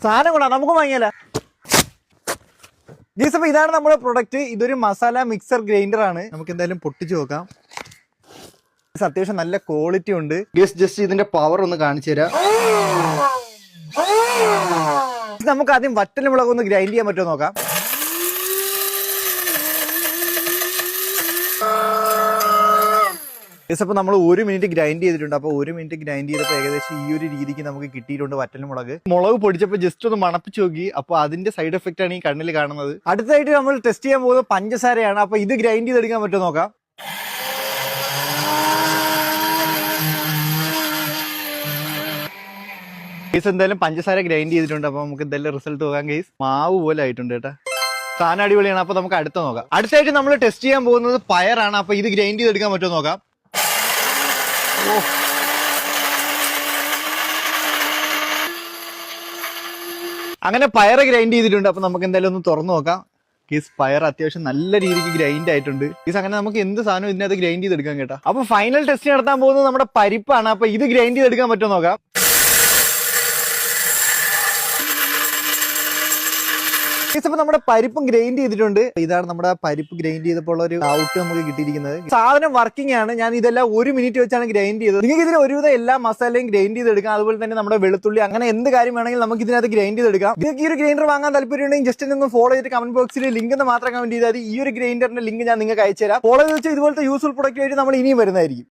സാധനം കൊണ്ടാ നമുക്ക് വാങ്ങിയാല. ഗീസ് അപ്പൊ ഇതാണ് നമ്മുടെ പ്രൊഡക്റ്റ്. ഇതൊരു മസാല മിക്സർ ഗ്രൈൻഡർ ആണ്. നമുക്ക് എന്തായാലും പൊട്ടിച്ചു നോക്കാം. അത്യാവശ്യം നല്ല ക്വാളിറ്റി ഉണ്ട്. ജസ്റ്റ് ഇതിന്റെ പവർ ഒന്ന് കാണിച്ചു തരാം. നമുക്ക് ആദ്യം വറ്റൽ മുളക് ഒന്ന് ഗ്രൈൻഡ് ചെയ്യാൻ പറ്റുമോ നോക്കാം. അപ്പൊ നമ്മൾ 1 മിനിറ്റ് ഗ്രൈൻഡ് ചെയ്തിട്ടുണ്ട്. അപ്പോൾ 1 മിനിറ്റ് ഗ്രൈൻഡ് ചെയ്തപ്പോൾ ഏകദേശം ഈ ഒരു രീതിക്ക് നമുക്ക് കിട്ടിയിട്ടുണ്ട് വറ്റൽ മുളക്. മുളക് പൊടിച്ചപ്പോൾ ജസ്റ്റ് ഒന്ന് മണപ്പിച്ച് നോക്കി. അപ്പോൾ അതിന്റെ സൈഡ് എഫക്റ്റ് ആണ് ഈ കണ്ണിൽ കാണുന്നത്. അടുത്തായിട്ട് നമ്മൾ ടെസ്റ്റ് ചെയ്യാൻ പോകുന്നത് പഞ്ചസാരയാണ്. അപ്പോൾ ഇത് ഗ്രൈൻഡ് ചെയ്തെടുക്കാൻ പറ്റുമോ നോക്കാം. ഗൈസ് എന്തായാലും പഞ്ചസാര ഗ്രൈൻഡ് ചെയ്തിട്ടുണ്ട്. അപ്പോൾ നമുക്ക് എന്തായാലും റിസൾട്ട് നോക്കാം. ഗൈസ് മാവ് പോലെ ആയിട്ടുണ്ട് കേട്ടോ. സാധനം അടിപൊളിയാണ്. അപ്പോൾ നമുക്ക് അടുത്ത നോക്കാം. അടുത്തായിട്ട് നമ്മൾ ടെസ്റ്റ് ചെയ്യാൻ പോകുന്നത് പയറാണ്. അപ്പോൾ ഇത് ഗ്രൈൻഡ് ചെയ്തെടുക്കാൻ പറ്റുമോ നോക്കാം. അങ്ങനെ പയർ ഗ്രൈൻഡ് ചെയ്തിട്ടുണ്ട്. അപ്പൊ നമുക്ക് എന്തായാലും ഒന്ന് തുറന്നു നോക്കാം. ഗീസ് പയർ അത്യാവശ്യം നല്ല രീതിക്ക് ഗ്രൈൻഡ് ആയിട്ടുണ്ട്. ഗീസ് അങ്ങനെ നമുക്ക് എന്ത് സാധനം ഇതിനകത്ത് ഗ്രൈൻഡ് ചെയ്തെടുക്കാം കേട്ടോ. അപ്പൊ ഫൈനൽ ടെസ്റ്റ് നടത്താൻ പോകുന്നത് നമ്മുടെ പരിപ്പാണ്. അപ്പൊ ഇത് ഗ്രൈൻഡ് ചെയ്തെടുക്കാൻ പറ്റുമോ നോക്കാം. അപ്പൊ നമ്മുടെ പരിപ്പും ഗ്രൈൻഡ് ചെയ്തിട്ടുണ്ട്. ഇതാണ് നമ്മുടെ പരിപ്പ് ഗ്രൈൻഡ് ചെയ്തപ്പോൾ ഒരു ഔട്ട് നമുക്ക് കിട്ടിയിരിക്കുന്നത്. സാധനം വർക്കിംഗ് ആണ്. ഞാൻ ഇതെല്ലാം 1 മിനിറ്റ് വെച്ചാണ് ഗ്രൈൻഡ് ചെയ്തത്. നിങ്ങൾക്ക് ഇതിൽ ഒരുവിധം എല്ലാ മസാലയും ഗ്രൈൻഡ് ചെയ്തെടുക്കാം. അതുപോലെ തന്നെ നമ്മുടെ വെളുത്തുള്ളി അങ്ങനെ എന്ത് കാര്യം വേണമെങ്കിലും നമുക്ക് ഇതിനകത്ത് ഗ്രൈൻഡ് ചെയ്തെടുക്കാം. നിങ്ങൾക്ക് ഈ ഒരു ഗ്രൈൻഡർ വാങ്ങാൻ താല്പര്യമുണ്ടെങ്കിൽ ജസ്റ്റ് ഒന്ന് ഫോളോ ചെയ്തിട്ട് കമന്റ് ബോക്സിൽ ലിങ്ക് എന്ന് മാത്രം കമന്റ് ചെയ്താൽ ഈ ഒരു ഗ്രൈൻഡറിന്റെ ലിങ്ക് ഞാൻ നിങ്ങൾക്ക് അയച്ചു തരാം. ഫോളോ ചെയ്ത് വെച്ചാൽ ഇതുപോലത്തെ യൂസ്ഫുൾ പ്രൊഡക്റ്റ് ആയിട്ട് നമ്മൾ ഇനിയും വരുന്നതായിരിക്കും.